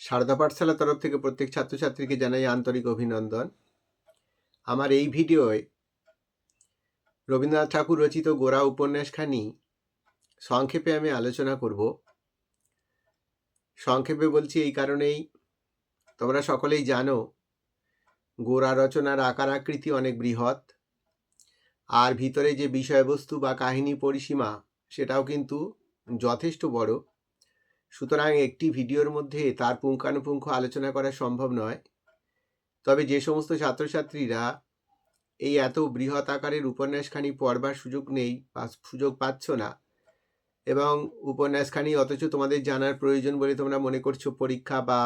সারদা পাঠশালার তরফ থেকে প্রত্যেক ছাত্রছাত্রীকে জানাই আন্তরিক অভিনন্দন। আমার এই ভিডিওয় রবীন্দ্রনাথ ঠাকুর রচিত গোরা উপন্যাসখানি সংক্ষেপে আমি আলোচনা করব। সংক্ষেপে বলছি এই কারণেই, তোমরা সকলেই জানো গোরা রচনার আকার আকৃতি অনেক বৃহৎ, আর ভিতরে যে বিষয়বস্তু বা কাহিনী পরিসীমা সেটাও কিন্তু যথেষ্ট বড়। সুতরাং একটি ভিডিওর মধ্যে তার পুঙ্খানুপুঙ্খ আলোচনা করা সম্ভব নয়। তবে যে সমস্ত ছাত্রছাত্রীরা এই এত বৃহৎ আকারের উপন্যাসখানি পড়বার সুযোগ নেই বা সুযোগ পাচ্ছ না, এবং উপন্যাসখানি অথচ তোমাদের জানার প্রয়োজন বলে তোমরা মনে করছো পরীক্ষা বা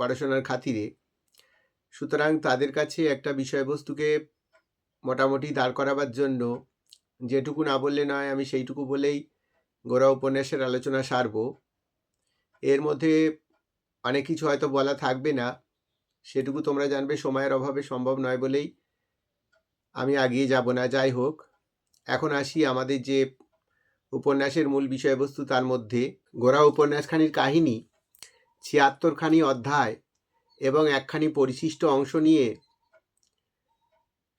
পড়াশোনার খাতিরে, সুতরাং তাদের কাছে একটা বিষয়বস্তুকে মোটামুটি দাঁড় করাবার জন্য যেটুকু না বললে নয়, আমি সেইটুকু বলেই গোরা উপন্যাসের আলোচনা সারব। এর মধ্যে অনেক কিছু হয়তো বলা থাকবে না, সেটুকু তোমরা জানবে, সময়ের অভাবে সম্ভব নয় বলেই আমি এগিয়ে যাব না। যাই হোক, এখন আসি আমাদের যে উপন্যাসের মূল বিষয়বস্তু। তার মধ্যে গোরা উপন্যাসখানির কাহিনী ৭৬খানি অধ্যায় এবং একখানি পরিশিষ্ট অংশ নিয়ে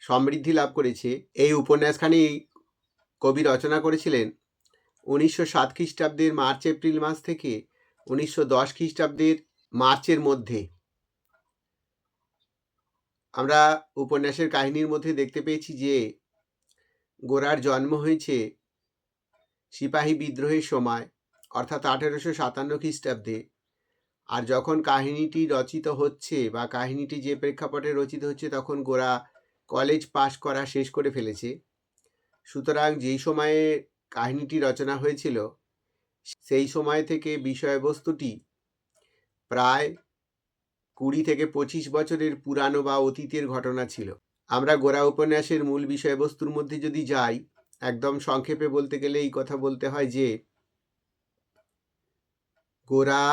সমৃদ্ধি লাভ করেছে। এই উপন্যাসখানি কবি রচনা করেছিলেন ১৯০৭ খ্রিস্টাব্দের মার্চ এপ্রিল মাস থেকে ১৯১০ খ্রিস্টাব্দের মার্চের মধ্যে। আমরা উপন্যাসের কাহিনীর মধ্যে দেখতে পেয়েছি যে গোরার জন্ম হয়েছে সিপাহী বিদ্রোহের সময়, অর্থাৎ ১৮৫৭ খ্রিস্টাব্দে। আর যখন কাহিনীটি রচিত হচ্ছে বা কাহিনীটি যে প্রেক্ষাপটে রচিত হচ্ছে, তখন গোরা কলেজ পাশ করা শেষ করে ফেলেছে। সুতরাং যেই সময়ে কাহিনীটি রচনা হয়েছিল সেই সময় থেকে বিষয়বস্তুটি প্রায় ২০ থেকে ২৫ বছরের পুরানো বা অতীতের ঘটনা ছিল। আমরা গোরা উপন্যাসের মূল বিষয়বস্তুর মধ্যে যদি যাই, একদম সংক্ষেপে বলতে গেলে এই কথা বলতে হয় যে গোরা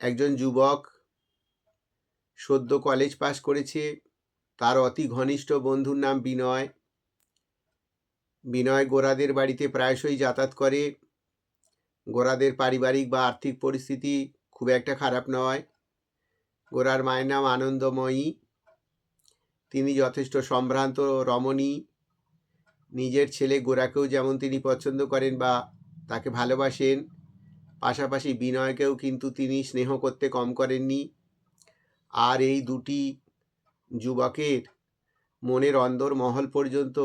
একজন যুবক, সদ্য কলেজ পাশ করেছে। তার অতি ঘনিষ্ঠ বন্ধুর নাম বিনয়। বিনয় গোরাদের বাড়িতে প্রায়শই যাতায়াত করে। গোরাদের পারিবারিক বা আর্থিক পরিস্থিতি খুব একটা খারাপ নয়। গোরার মায়ের নাম আনন্দময়ী। তিনি যথেষ্ট সম্ভ্রান্ত রমণী। নিজের ছেলে গোরাকেও যেমন তিনি পছন্দ করেন বা তাকে ভালোবাসেন, পাশাপাশি বিনয়কেও কিন্তু তিনি স্নেহ করতে কম করেননি। আর এই দুটি যুবকের মনের অন্দর মহল পর্যন্ত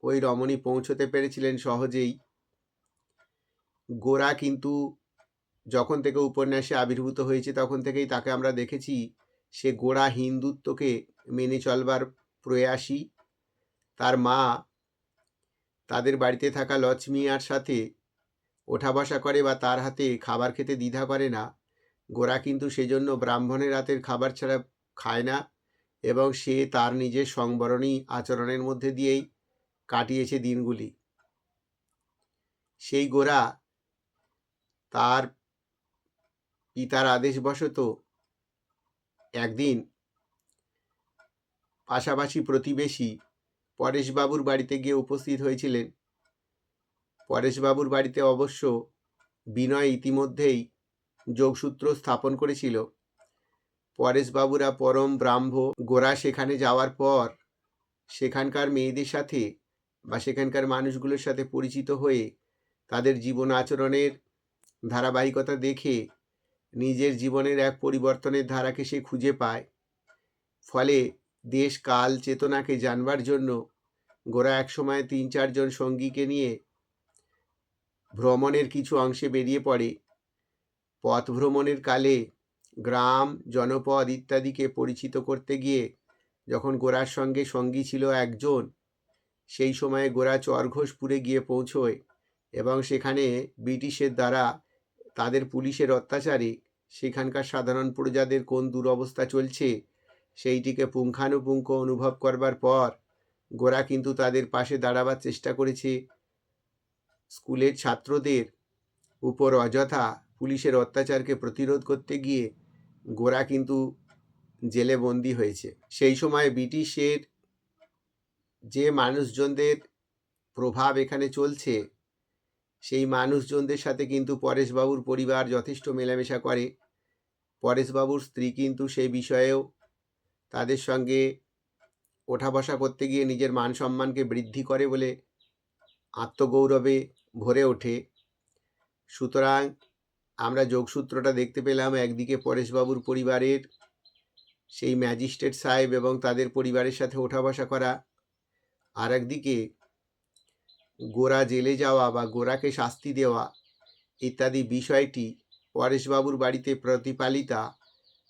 ওই রমণী পৌঁছতে পেরেছিলেন সহজেই। গোরা কিন্তু যখন থেকে উপন্যাসে আবির্ভূত হয়েছে তখন থেকেই তাকে আমরা দেখেছি সে গোঁড়া হিন্দুত্বকে মেনে চলবার প্রয়াসী। তার মা তাদের বাড়িতে থাকা লক্ষ্মীয়ার সাথে ওঠা বসা করে বা তার হাতে খাবার খেতে দ্বিধা করে না। গোরা কিন্তু সেজন্য ব্রাহ্মণের হাতের খাবার ছাড়া খায় না, এবং সে তার নিজের সংবরণী আচরণের মধ্যে দিয়েই কাটিয়েছে দিনগুলি। সেই গোরা তার পিতার আদেশবশত একদিন পাশাপাশি প্রতিবেশী পরেশবাবুর বাড়িতে গিয়ে উপস্থিত হয়েছিলেন। পরেশবাবুর বাড়িতে অবশ্য বিনয় ইতিমধ্যেই যোগসূত্র স্থাপন করেছিল। পরেশবাবুরা পরম ব্রাহ্ম। গোরা সেখানে যাওয়ার পর সেখানকার মেয়েদের সাথে বা সেখানকার মানুষগুলোর সাথে পরিচিত হয়ে তাদের জীবন আচরণের ধারাবাহিকতা দেখে নিজের জীবনের এক পরিবর্তনের ধারাকে সে খুঁজে পায়। ফলে দেশ কাল চেতনাকে জানবার জন্য গোরা একসময় ৩-৪ জন সঙ্গীকে নিয়ে ভ্রমণের কিছু অংশে বেরিয়ে পড়ে। পথ ভ্রমণের কালে গ্রাম, জনপদ ইত্যাদিকে পরিচিত করতে গিয়ে যখন গোরার সঙ্গে সঙ্গী ছিল একজন, সেই সময়ে গোরা চরঘোষপুরে গিয়ে পৌঁছয় এবং সেখানে ব্রিটিশের দ্বারা তাদের পুলিশের অত্যাচারে সেখানকার সাধারণ প্রজাদের কোন দুরবস্থা চলছে সেইটিকে পুঙ্খানুপুঙ্খ অনুভব করবার পর গোরা কিন্তু তাদের পাশে দাঁড়াবার চেষ্টা করেছে। স্কুলের ছাত্রদের উপর অযথা পুলিশের অত্যাচারকে প্রতিরোধ করতে গিয়ে গোরা কিন্তু জেলে বন্দী হয়েছে। সেই সময় ব্রিটিশের যে মানুষজনদের প্রভাব এখানে চলছে, সেই মানুষজনদের সাথে কিন্তু পরেশবাবুর পরিবার যথেষ্ট মেলামেশা করে। পরেশবাবুর স্ত্রী কিন্তু সেই বিষয়েও তাদের সঙ্গে ওঠা বসা করতে গিয়ে নিজের মান সম্মানকে বৃদ্ধি করে বলে আত্মগৌরবে ভরে ওঠে। সুতরাং আমরা যোগসূত্রটা দেখতে পেলাম, একদিকে পরেশবাবুর পরিবারের সেই ম্যাজিস্ট্রেট সাহেব এবং তাদের পরিবারের সাথে ওঠা বসা করা, আর একদিকে গোরা জেলে যাওয়া বা গোরাকে শাস্তি দেওয়া ইত্যাদি বিষয়টি পরেশবাবুর বাড়িতে প্রতিপালিতা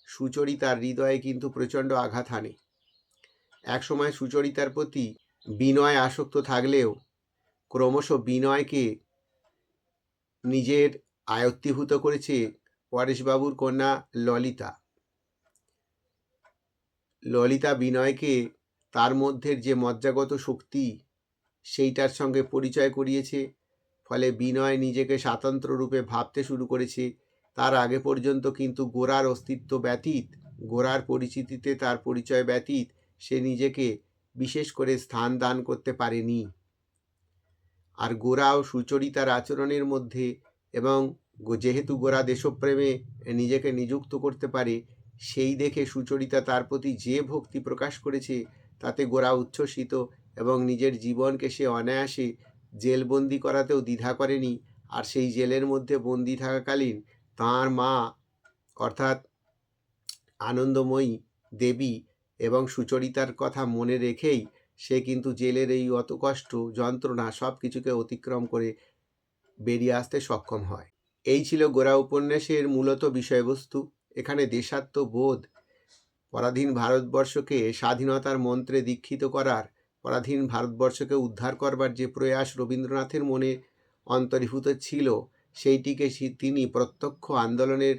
সুচরিতার হৃদয়ে কিন্তু প্রচণ্ড আঘাত হানে। একসময় সুচরিতার প্রতি বিনয় আসক্ত থাকলেও ক্রমশ বিনয়কে নিজের আয়ত্তীভূত করেছে পরেশবাবুর কন্যা ললিতা। ললিতা বিনয়কে তার মধ্যে যে মজ্জাগত শক্তি সেইটার সঙ্গে পরিচয় করিয়েছে, ফলে বিনয় নিজেকে স্বাতন্ত্র রূপে ভাবতে শুরু করেছে। তার আগে পর্যন্ত কিন্তু গোরার অস্তিত্ব ব্যতীত, গোরার পরিচিতিতে তার পরিচয় ব্যতীত সে নিজেকে বিশেষ করে স্থান দান করতে পারেনি। আর গোরা ও সুচরিতার আচরণের মধ্যে, এবং যেহেতু গোরা দেশপ্রেমে নিজেকে নিযুক্ত করতে পারে, সেই দেখে সুচরিতা তার প্রতি যে ভক্তি প্রকাশ করেছে তাতে গোরা উচ্ছ্বসিত, এবং নিজের জীবনকে সে অনায়াসে জেলবন্দি করাতেও দ্বিধা করেনি। আর সেই জেলের মধ্যে বন্দি থাকাকালীন তাঁর মা অর্থাৎ আনন্দময়ী দেবী এবং সুচরিতার কথা মনে রেখেই সে কিন্তু জেলের এই অত কষ্ট যন্ত্রণা সব কিছুকে অতিক্রম করে বেরিয়ে আসতে সক্ষম হয়। এই ছিল গোরা উপন্যাসের মূলত বিষয়বস্তু। এখানে দেশাত্মবোধ, পরাধীন ভারতবর্ষকে স্বাধীনতার মন্ত্রে দীক্ষিত করার, পরাধীন ভারতবর্ষকে উদ্ধার করবার যে প্রয়াস রবীন্দ্রনাথের মনে অন্তর্ভূত ছিল, সেইটিকে তিনি প্রত্যক্ষ আন্দোলনের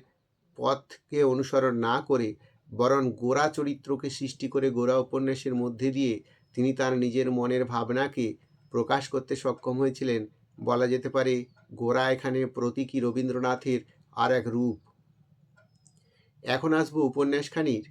পথকে অনুসরণ না করে বরং গোরা চরিত্রকে সৃষ্টি করে গোরা উপন্যাসের মধ্যে দিয়ে তিনি তার নিজের মনের ভাবনাকে প্রকাশ করতে সক্ষম হয়েছিলেন। বলা যেতে পারে গোরা এখানে প্রতীকী রবীন্দ্রনাথের আর এক রূপ। এখন আসবো উপন্যাসখানির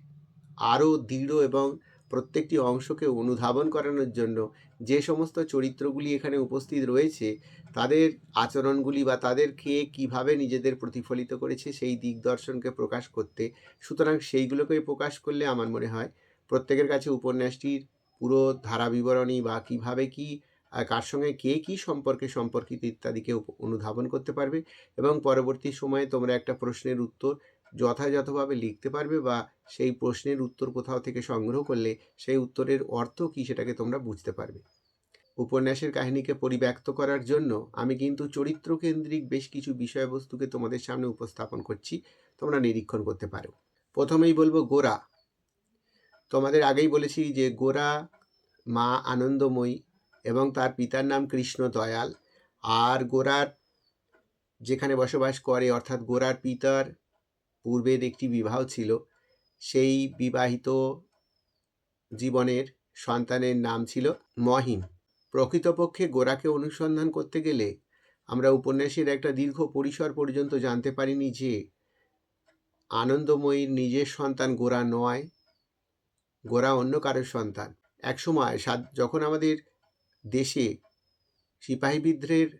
আরও দৃঢ় এবং প্রত্যেকটি অংশকে অনুধাবন করানোর জন্য যে সমস্ত চরিত্রগুলি এখানে উপস্থিত রয়েছে তাদের আচরণগুলি বা তাদেরকে কিভাবে নিজেদের প্রতিফলিত করেছে সেই দিক দর্শনকে প্রকাশ করতে। সুতরাং সেইগুলোকে প্রকাশ করলে আমার মনে হয় প্রত্যেকের কাছে উপন্যাসটির পুরো ধারা বিবরণী বা কিভাবে কি কার সঙ্গে কে কী সম্পর্কে সম্পর্কিত ইত্যাদিকে অনুধাবন করতে পারবে, এবং পরবর্তী সময়ে তোমরা একটা প্রশ্নের উত্তর যথাযথভাবে লিখতে পারবে, বা সেই প্রশ্নের উত্তর কোথাও থেকে সংগ্রহ করলে সেই উত্তরের অর্থ কী সেটাকে তোমরা বুঝতে পারবে। উপন্যাসের কাহিনীকে পরিব্যক্ত করার জন্য আমি কিন্তু চরিত্রকেন্দ্রিক বেশ কিছু বিষয়বস্তুকে তোমাদের সামনে উপস্থাপন করছি, তোমরা নিরীক্ষণ করতে পারো। প্রথমেই বলবো গোরা। তোমাদের আগেই বলেছি যে গোরা মা আনন্দময়ী এবং তার পিতার নাম কৃষ্ণ দয়াল। আর গোরার যেখানে বসবাস করে অর্থাৎ গোরার পিতার পূর্বের একটি বিবাহ ছিল, সেই বিবাহিত জীবনের সন্তানের নাম ছিল মহিম। প্রকৃতপক্ষে গোরাকে অনুসন্ধান করতে গেলে আমরা উপন্যাসের একটা দীর্ঘ পরিসর পর্যন্ত জানতে পারিনি যে আনন্দময়ীর নিজের সন্তান গোরা নয়, গোরা অন্য কারোর সন্তান। একসময় যখন আমাদের দেশে সিপাহী বিদ্রোহের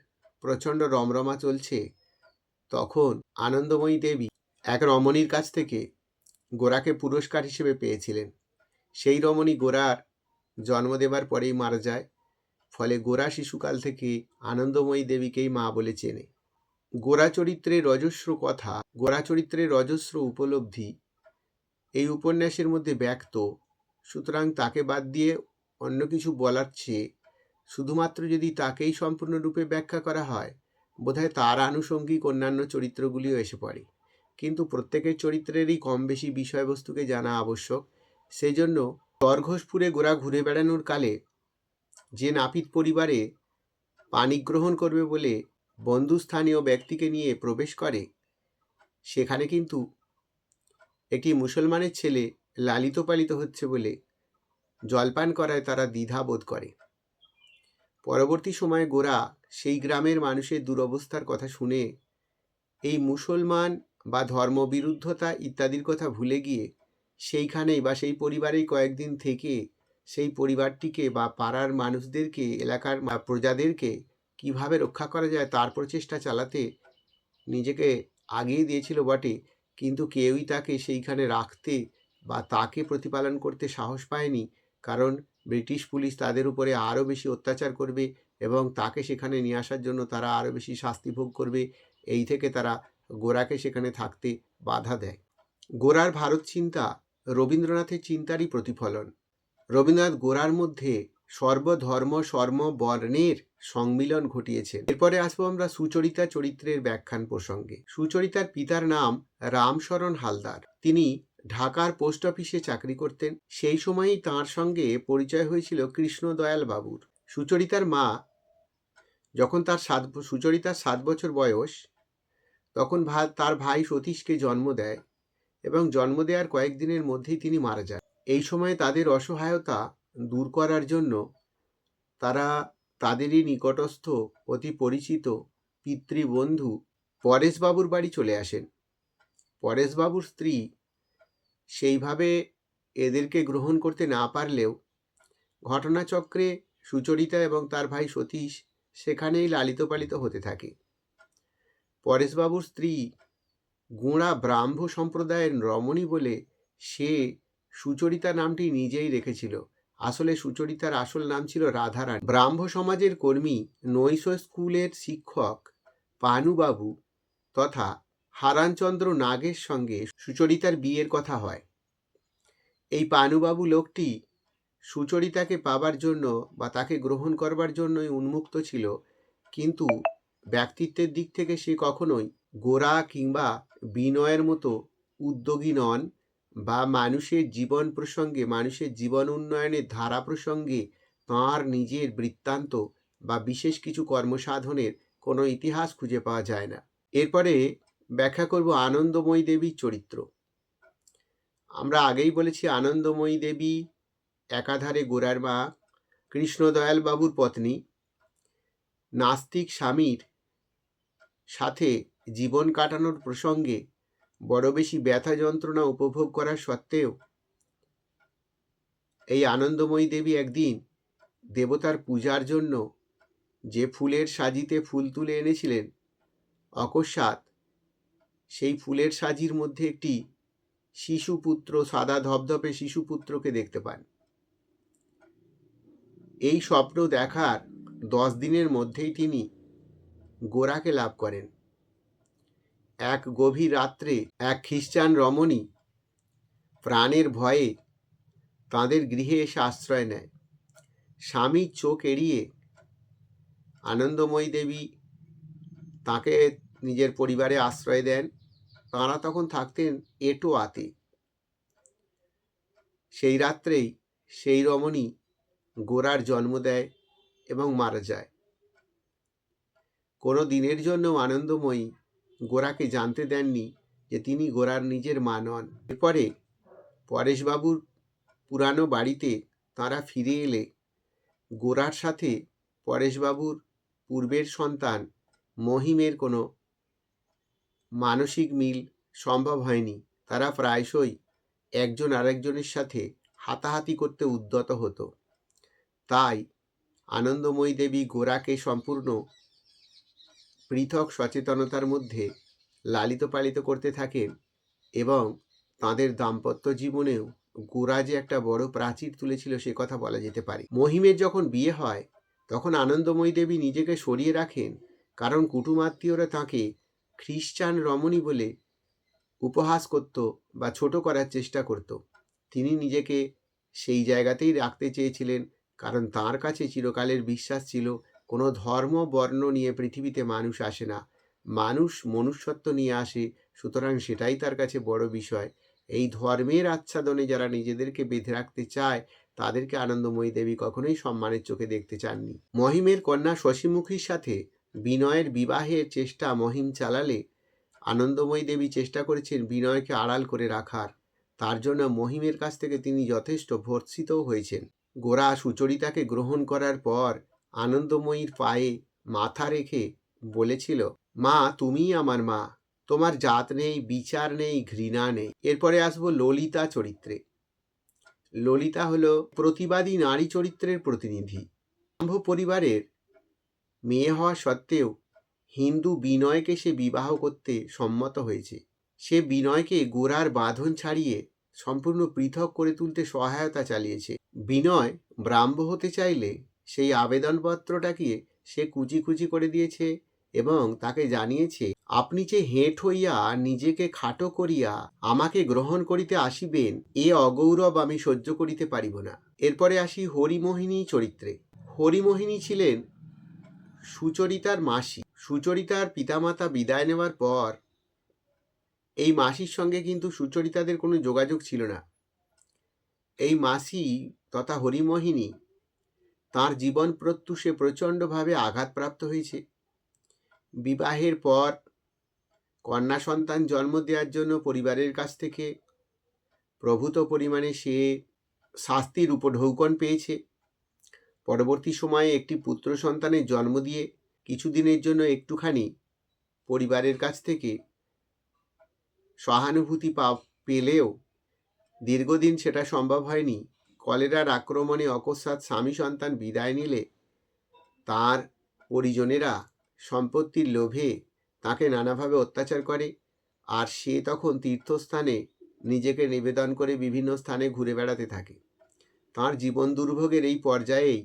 প্রচণ্ড রমরমা চলছে, তখন আনন্দময়ী দেবী এক রমণীর কাছ থেকে গোরাকে পুরস্কার হিসেবে পেয়েছিলেন। সেই রমণী গোরার জন্ম দেবার পরেই মারা যায়, ফলে গোরা শিশুকাল থেকে আনন্দময়ী দেবীকেই মা বলে চেনে। গোরা চরিত্রের অজস্র কথা, গোরা চরিত্রের অজস্র উপলব্ধি এই উপন্যাসের মধ্যে ব্যক্ত। সুতরাং তাকে বাদ দিয়ে অন্য কিছু বলার চেয়ে শুধুমাত্র যদি তাকেই সম্পূর্ণরূপে ব্যাখ্যা করা হয়, বোধহয় তার আনুষঙ্গিক অন্যান্য চরিত্রগুলিও এসে পড়ে। কিন্তু প্রত্যেকের চরিত্রেরই কম বেশি বিষয়বস্তুকে জানা আবশ্যক। সেই জন্য খরঘোষপুরে গোরা ঘুরে বেড়ানোর কালে যে নাপিত পরিবারে পানি গ্রহণ করবে বলে বন্ধুস্থানীয় ব্যক্তিকে নিয়ে প্রবেশ করে, সেখানে কিন্তু একটি মুসলমানের ছেলে লালিত পালিত হচ্ছে বলে জলপান করায় তারা দ্বিধা বোধ করে। পরবর্তী সময়ে গোরা সেই গ্রামের মানুষের দুরবস্থার কথা শুনে এই মুসলমান বা ধর্মবিরুদ্ধতা ইত্যাদির কথা ভুলে গিয়ে সেইখানেই বা সেই পরিবারেই কয়েকদিন থেকে সেই পরিবারটিকে বা পাড়ার মানুষদেরকে, এলাকার প্রজাদেরকে কিভাবে রক্ষা করা যায় তার প্রচেষ্টা চালাতে নিজেকে আগিয়ে দিয়েছিল বটে, কিন্তু কেউই তাকে সেইখানে রাখতে বা তাকে প্রতিপালন করতে সাহস পায়নি, কারণ ব্রিটিশ পুলিশ তাদের উপরে আরও বেশি অত্যাচার করবে এবং তাকে সেখানে নিয়ে আসার জন্য তারা আরও বেশি শাস্তি ভোগ করবে। এই থেকে তারা গোরাকে সেখানে থাকতে বাধা দেয়। গোরার ভারত চিন্তা রবীন্দ্রনাথের চিন্তারই প্রতিফলন। রবীন্দ্রনাথ গোরার মধ্যে সর্বধর্ম সর্ববর্ণের সংমিলন ঘটিয়েছেন। এরপরে আসবো আমরা সুচরিতা চরিত্রের ব্যাখ্যান প্রসঙ্গে। সুচরিতার পিতার নাম রামশরণ হালদার। তিনি ঢাকার পোস্ট অফিসে চাকরি করতেন। সেই সময়ই তাঁর সঙ্গে পরিচয় হয়েছিল কৃষ্ণদয়াল বাবুর। সুচরিতার মা যখন সুচরিতার 7 বছর বয়স, তখন তার ভাই সতীশকে জন্ম দেয় এবং জন্ম দেওয়ার কয়েকদিনের মধ্যেই তিনি মারা যান। এই সময়ে তাদের অসহায়তা দূর করার জন্য তারা তাদেরই নিকটস্থ অতি পরিচিত পিতৃবন্ধু পরেশবাবুর বাড়ি চলে আসেন। পরেশবাবুর স্ত্রী সেইভাবে এদেরকে গ্রহণ করতে না পারলেও ঘটনাচক্রে সুচরিতা এবং তার ভাই সতীশ সেখানেই লালিত পালিত হতে থাকে। পরেশবাবুর স্ত্রী গোঁড়া ব্রাহ্ম সম্প্রদায়ের রমণী বলে সে সুচরিতা নামটি নিজেই রেখেছিল। আসলে সুচরিতার আসল নাম ছিল রাধারানী। ব্রাহ্ম সমাজের কর্মী নৈশ স্কুলের শিক্ষক পানুবাবু তথা হারানচন্দ্র নাগের সঙ্গে সুচরিতার বিয়ের কথা হয়। এই পানুবাবু লোকটি সুচরিতাকে পাবার জন্য বা তাকে গ্রহণ করবার জন্যই উন্মুক্ত ছিল, কিন্তু ব্যক্তিত্বের দিক থেকে সে কখনোই গোরা কিংবা বিনয়ের মতো উদ্যোগী নন বা মানুষের জীবন প্রসঙ্গে, মানুষের জীবন উন্নয়নের ধারা প্রসঙ্গে তাঁর নিজের বৃত্তান্ত বা বিশেষ কিছু কর্মসাধনের কোনো ইতিহাস খুঁজে পাওয়া যায় না। এরপরে ব্যাখ্যা করব আনন্দময়ী দেবীর চরিত্র। আমরা আগেই বলেছি আনন্দময়ী দেবী একাধারে গোরার মা, কৃষ্ণদয়াল বাবুর পত্নী। নাস্তিক স্বামীর সাথে জীবন কাটানোর প্রসঙ্গে বড় বেশি ব্যথা যন্ত্রণা উপভোগ করার সত্ত্বেও এই আনন্দময়ী দেবী একদিন দেবতার পূজার জন্য যে ফুলের সাজিতে ফুল তুলে এনেছিলেন, অকস্মাৎ সেই ফুলের সাজির মধ্যে একটি শিশুপুত্র, সাদা ধবধবে শিশুপুত্রকে দেখতে পান। এই স্বপ্ন দেখার 10 দিনের মধ্যেই তিনি গোরাকে লাভ করেন। এক গভীর রাত্রে এক খ্রিস্টান রমণী প্রাণের ভয়ে তাঁদের গৃহে এসে আশ্রয় নেয়। স্বামীর চোখ এড়িয়ে আনন্দময়ী দেবী তাকে নিজের পরিবারে আশ্রয় দেন। তাঁরা তখন থাকতেন এটোয়াতে। সেই রাত্রেই সেই রমণী গোরার জন্ম দেয় এবং মারা যায়। কোনো দিনের জন্য আনন্দময়ী গোরাকে জানতে দেননি যে তিনি গোরার নিজের মা নন। এরপরে পরেশবাবুর পুরানো বাড়িতে তাঁরা ফিরে এলে গোরার সাথে পরেশবাবুর পূর্বের সন্তান মহিমের কোনো মানসিক মিল সম্ভব হয়নি। তারা প্রায়শই একজন আরেকজনের সাথে হাতাহাতি করতে উদ্যত হতো। তাই আনন্দময়ী দেবী গোরাকে সম্পূর্ণ পৃথক সচেতনতার মধ্যে লালিত পালিত করতে থাকেন এবং তাঁদের দাম্পত্য জীবনেও গোরা যে একটা বড় প্রাচীর তুলেছিল সে কথা বলা যেতে পারে। মহিমের যখন বিয়ে হয় তখন আনন্দময়ী দেবী নিজেকে সরিয়ে রাখেন, কারণ কুটুমাত্মীয়রা তাঁকে খ্রিস্টান রমণী বলে উপহাস করত বা ছোট করার চেষ্টা করত। তিনি নিজেকে সেই জায়গাতেই রাখতে চেয়েছিলেন, কারণ তাঁর কাছে চিরকালের বিশ্বাস ছিল কোনো ধর্ম বর্ণ নিয়ে পৃথিবীতে মানুষ আসে না, মানুষ মনুষ্যত্ব নিয়ে আসে। সুতরাং সেটাই তার কাছে বড় বিষয়। এই ধর্মের আচ্ছাদনে যারা নিজেদেরকে বেঁধে রাখতে চায় তাদেরকে আনন্দময়ী দেবী কখনোই সম্মানের চোখে দেখতে চাননি। মহিমের কন্যা শশীমুখীর সাথে বিনয়ের বিবাহের চেষ্টা মহিম চালালে আনন্দময়ী দেবী চেষ্টা করেছেন বিনয়কে আড়াল করে রাখার। তার জন্য মহিমের কাছ থেকে তিনি যথেষ্ট ভর্ৎসিতও হয়েছেন। গোরা সুচরিতাকে গ্রহণ করার পর আনন্দময়ীর পায়ে মাথা রেখে বলেছিল, মা তুমিই আমার মা, তোমার জাত নেই, বিচার নেই, ঘৃণা নেই। এরপরে আসবো ললিতা চরিত্রে। ললিতা হলো প্রতিবাদী নারী চরিত্রের প্রতিনিধি। ব্রাহ্ম পরিবারের মেয়ে হওয়া সত্ত্বেও হিন্দু বিনয়কে সে বিবাহ করতে সম্মত হয়েছে। সে বিনয়কে গোরার বাঁধন ছাড়িয়ে সম্পূর্ণ পৃথক করে তুলতে সহায়তা চালিয়েছে। বিনয় ব্রাহ্ম হতে চাইলে সেই আবেদনপত্রটাকে সে কুচি কুচি করে দিয়েছে এবং তাকে জানিয়েছে, আপনি যে হেঁট হইয়া নিজেকে খাটো করিয়া আমাকে গ্রহণ করিতে আসিবেন, এ অগৌরব আমি সহ্য করিতে পারিব না। এরপরে আসি হরিমোহিনী চরিত্রে। হরিমোহিনী ছিলেন সুচরিতার মাসি। সুচরিতার পিতামাতা বিদায় নেওয়ার পর এই মাসির সঙ্গে কিন্তু সুচরিতাদের কোনো যোগাযোগ ছিল না। এই মাসি তথা হরিমোহিনী তাঁর জীবন প্রত্যুষে প্রচণ্ডভাবে আঘাতপ্রাপ্ত হয়েছে। বিবাহের পর কন্যা সন্তান জন্ম দেওয়ার জন্য পরিবারের কাছ থেকে প্রভূত পরিমাণে সে শাস্তির উপঢৌকন পেয়েছে। পরবর্তী সময়ে একটি পুত্র সন্তানের জন্ম দিয়ে কিছুদিনের জন্য একটুখানি পরিবারের কাছ থেকে সহানুভূতি পেলেও দীর্ঘদিন সেটা সম্ভব হয়নি। কলেরার আক্রমণে অকস্মাৎ স্বামী সন্তান বিদায় নিলে তার পরিজনেরা সম্পত্তির লোভে তাকে নানাভাবে অত্যাচার করে, আর সে তখন তীর্থস্থানে নিজেকে নিবেদন করে বিভিন্ন স্থানে ঘুরে বেড়াতে থাকে। তার জীবন দুর্ভোগের এই পর্যায়েই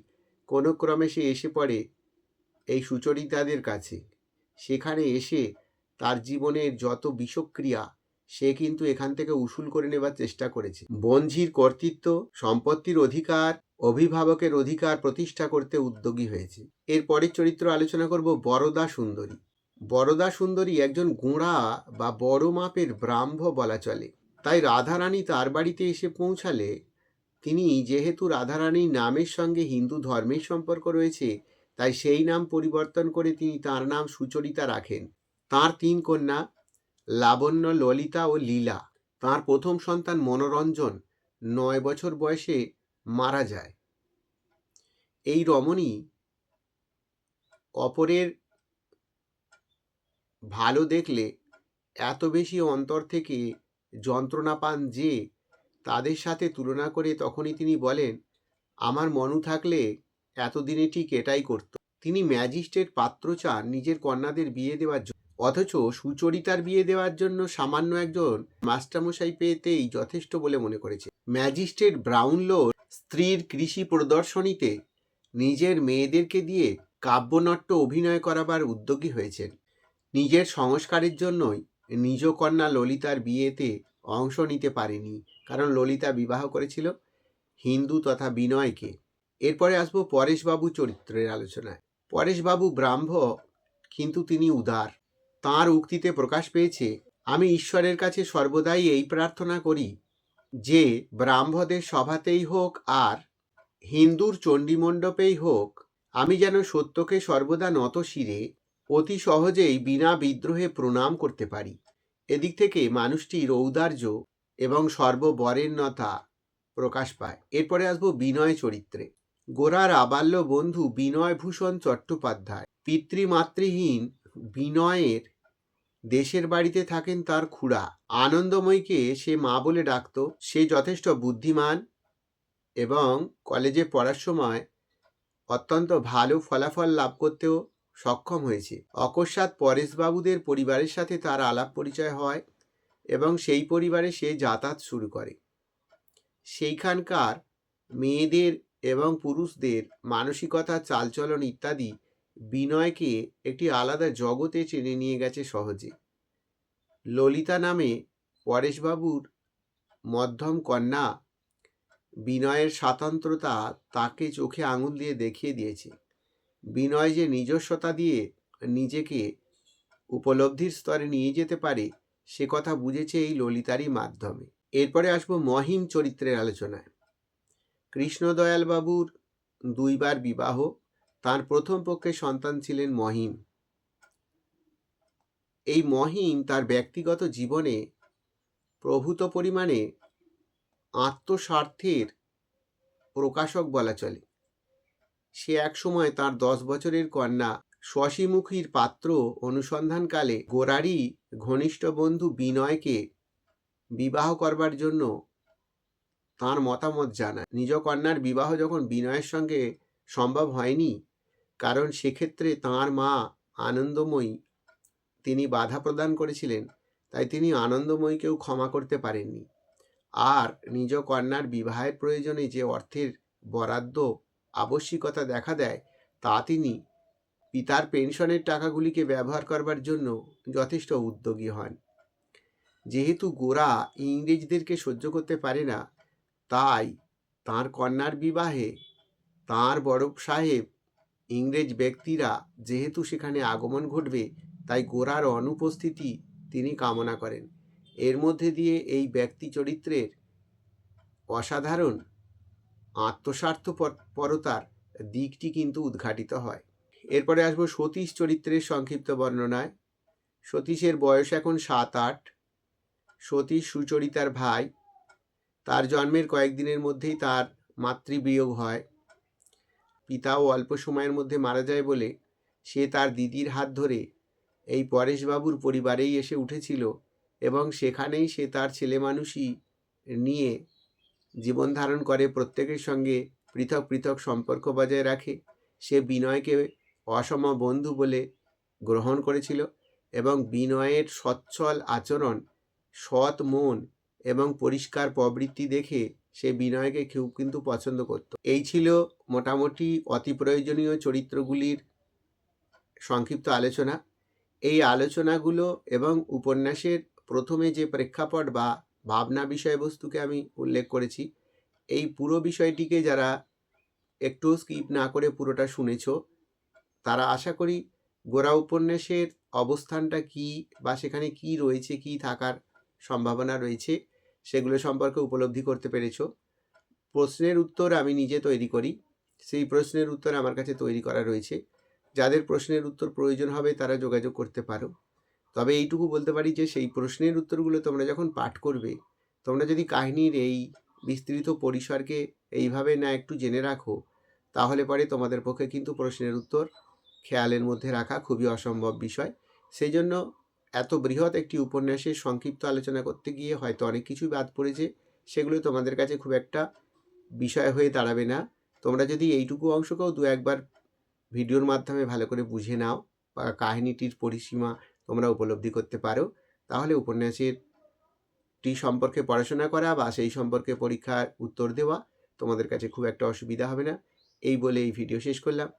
কোনো ক্রমে সে এসে পড়ে এই সুচরিতাদের কাছে। সেখানে এসে তার জীবনের যত বিষক্রিয়া সে কিন্তু এখান থেকে উসুল করে নেবার চেষ্টা করেছে। বঞ্ঝির কর্তৃত্ব, সম্পত্তির অধিকার, অভিভাবকের অধিকার প্রতিষ্ঠা করতে উদ্যোগী হয়েছে। এর পরের চরিত্র আলোচনা করব বরদা সুন্দরী। বরদা সুন্দরী একজন গোঁড়া বা বড় মাপের ব্রাহ্ম বলা চলে। তাই রাধারানী তার বাড়িতে এসে পৌঁছালে তিনি, যেহেতু রাধারানীর নামের সঙ্গে হিন্দু ধর্মের সম্পর্ক রয়েছে, তাই সেই নাম পরিবর্তন করে তিনি তার নাম সুচরিতা রাখেন। তার 3 কন্যা, লাবণ্য, ললিতা ও লীলা। তার প্রথম সন্তান মনোরঞ্জন 9 বছর বয়সে মারা যায়। এই রমণী অপরের ভালো দেখলে এত বেশি অন্তর থেকে যন্ত্রণা পান যে তাদের সাথে তুলনা করে তখনই তিনি বলেন, আমার মনু থাকলে এতদিনে ঠিক এটাই করত। তিনি ম্যাজিস্ট্রেট পাত্র চান নিজের কন্যাদের বিয়ে দেওয়ার জন্য, অথচ সুচরিতার বিয়ে দেওয়ার জন্য সামান্য একজন মাস্টারমশাই পেতেই যথেষ্ট বলে মনে করেছে। ম্যাজিস্ট্রেট ব্রাউনলোর স্ত্রীর কৃষি প্রদর্শনীতে নিজের মেয়েদেরকে দিয়ে কাব্যনাট্য অভিনয় করাবার উদ্যোগী হয়েছেন। নিজের সংস্কারের জন্যই নিজ কন্যা ললিতার বিয়েতে অংশ নিতে পারেনি, কারণ ললিতা বিবাহ করেছিল হিন্দু তথা বিনয়কে। এরপরে আসবো পরেশবাবু চরিত্রের আলোচনায়। পরেশবাবু ব্রাহ্ম, কিন্তু তিনি উদার। তাঁর উক্তিতে প্রকাশ পেয়েছে, আমি ঈশ্বরের কাছে সর্বদাই এই প্রার্থনা করি যে ব্রাহ্মদের সভাতেই হোক আর হিন্দুর চণ্ডীমণ্ডপেই হোক, আমি যেন সত্যকে সর্বদা নত শিরে অতি সহজেই বিনা বিদ্রোহে প্রণাম করতে পারি। এদিক থেকে মানুষটির ঔদার্য এবং সর্ববরেণ্যতা প্রকাশ পায়। এরপরে আসবো বিনয় চরিত্রে। গোরার আবাল্য বন্ধু বিনয়ভূষণ চট্টোপাধ্যায়। পিতৃমাতৃহীন বিনয়ের দেশের বাড়িতে থাকেন তার খুড়া। আনন্দময়ীকে সে মা বলে ডাকত। সে যথেষ্ট বুদ্ধিমান এবং কলেজে পড়ার সময় অত্যন্ত ভালো ফলাফল লাভ করতেও সক্ষম হয়েছে। অকস্মাৎ পরেশবাবুদের পরিবারের সাথে তার আলাপ পরিচয় হয় এবং সেই পরিবারে সে যাতায়াত শুরু করে। সেইখানকার মেয়েদের এবং পুরুষদের মানসিকতা, চালচলন ইত্যাদি বিনয়কে একটি আলাদা জগতে টেনে নিয়ে গেছে সহজে। ললিতা নামে পরেশবাবুর মধ্যম কন্যা বিনয়ের স্বাতন্ত্রতা তাকে চোখে আঙুল দিয়ে দেখিয়ে দিয়েছে। বিনয় যে নিজস্বতা দিয়ে নিজেকে উপলব্ধির স্তরে নিয়ে যেতে পারে সে কথা বুঝেছে এই ললিতারই মাধ্যমে। এরপরে আসবো মহিম চরিত্রের আলোচনায়। কৃষ্ণদয়াল বাবুর 2 বার বিবাহ। তার প্রথম পক্ষে সন্তান ছিলেন মহিম। এই মহিম তার ব্যক্তিগত জীবনে প্রভূত পরিমাণে আত্মস্বার্থের প্রকাশক বলা চলে। সে এক সময় তার 10 বছরের কন্যা শশীমুখীর পাত্র অনুসন্ধানকালে গোরারই ঘনিষ্ঠ বন্ধু বিনয়কে বিবাহ করবার জন্য তার মতামত জানায়। নিজ কন্যার বিবাহ যখন বিনয়ের সঙ্গে সম্ভব হয়নি, কারণ সেক্ষেত্রে তাঁর মা আনন্দময়ী তিনি বাধা প্রদান করেছিলেন, তাই তিনি আনন্দময়ীকেও ক্ষমা করতে পারেননি। আর নিজ কন্যার বিবাহের প্রয়োজনে যে অর্থের বরাদ্দ আবশ্যিকতা দেখা দেয়, তা তিনি পিতার পেনশনের টাকাগুলিকে ব্যবহার করবার জন্য যথেষ্ট উদ্যোগী হন। যেহেতু গোরা ইংরেজদেরকে সহ্য করতে পারে না, তাই তাঁর কন্যার বিবাহে তাঁর বড় সাহেব ইংরেজ ব্যক্তিরা যেহেতু সেখানে আগমন ঘটবে, তাই গোরার অনুপস্থিতি তিনি কামনা করেন। এর মধ্যে দিয়ে এই ব্যক্তি চরিত্রের অসাধারণ আত্মস্বার্থপরতার দিকটি কিন্তু উদ্ঘাটিত হয়। এরপরে আসবো সতীশ চরিত্রের সংক্ষিপ্ত বর্ণনায়। সতীশের বয়স এখন 7-8। সতীশ সুচরিতার ভাই। তার জন্মের কয়েকদিনের মধ্যেই তার মাতৃবিয়োগ হয়। পিতাও অল্প সময়ের মধ্যে মারা যায় বলে সে তার দিদির হাত ধরে এই পরেশবাবুর পরিবারেই এসে উঠেছিল এবং সেখানেই সে তার ছেলে মানুষই নিয়ে জীবন ধারণ করে, প্রত্যেকের সঙ্গে পৃথক পৃথক সম্পর্ক বজায় রাখে। সে বিনয়কে অসম বন্ধু বলে গ্রহণ করেছিল এবং বিনয়ের সচ্ছল আচরণ, সৎ মন এবং পরিষ্কার প্রবৃত্তি দেখে সে বিনয়কে খুব কিন্তু পছন্দ করত। এই ছিল মোটামুটি অতি প্রয়োজনীয় চরিত্রগুলির সংক্ষিপ্ত আলোচনা। এই আলোচনাগুলো এবং উপন্যাসের প্রথমে যে প্রেক্ষাপট বা ভাবনা বিষয়বস্তুকে আমি উল্লেখ করেছি, এই পুরো বিষয়টিকে যারা একটু স্কিপ না করে পুরোটা শুনেছ, তারা আশা করি গোরা উপন্যাসের অবস্থানটা কি বা সেখানে কি রয়েছে, কি থাকার সম্ভাবনা রয়েছে, সেগুলো সম্পর্কে উপলব্ধি করতে পেরেছ। প্রশ্নের উত্তর আমি নিজে তৈরি করি, সেই প্রশ্নের উত্তর আমার কাছে তৈরি করা রয়েছে। যাদের প্রশ্নের উত্তর প্রয়োজন হবে তারা যোগাযোগ করতে পারো। তবে এইটুকু বলতে পারি যে সেই প্রশ্নের উত্তরগুলো তোমরা যখন পাঠ করবে, তোমরা যদি কাহিনীর এই বিস্তৃত পরিসরকে এইভাবে না একটু জেনে রাখো, তাহলে পরে তোমাদের পক্ষে কিন্তু প্রশ্নের উত্তর খেয়ালের মধ্যে রাখা খুবই অসম্ভব বিষয়। সেই জন্য এত বৃহৎ একটি উপন্যাসের সংক্ষিপ্ত আলোচনা করতে গিয়ে হয়তো অনেক কিছুই বাদ পড়েছে, সেগুলো তোমাদের কাছে খুব একটা বিষয় হয়ে দাঁড়াবে না। তোমরা যদি এইটুকু অংশকেও দু একবার ভিডিওর মাধ্যমে ভালো করে বুঝে নাও বা কাহিনীটির পরিসীমা তোমরা উপলব্ধি করতে পারো, তাহলে উপন্যাসেরটি সম্পর্কে পড়াশোনা করা বা সেই সম্পর্কে পরীক্ষার উত্তর দেওয়া তোমাদের কাছে খুব একটা অসুবিধা হবে না। এই বলে এই ভিডিও শেষ করলাম।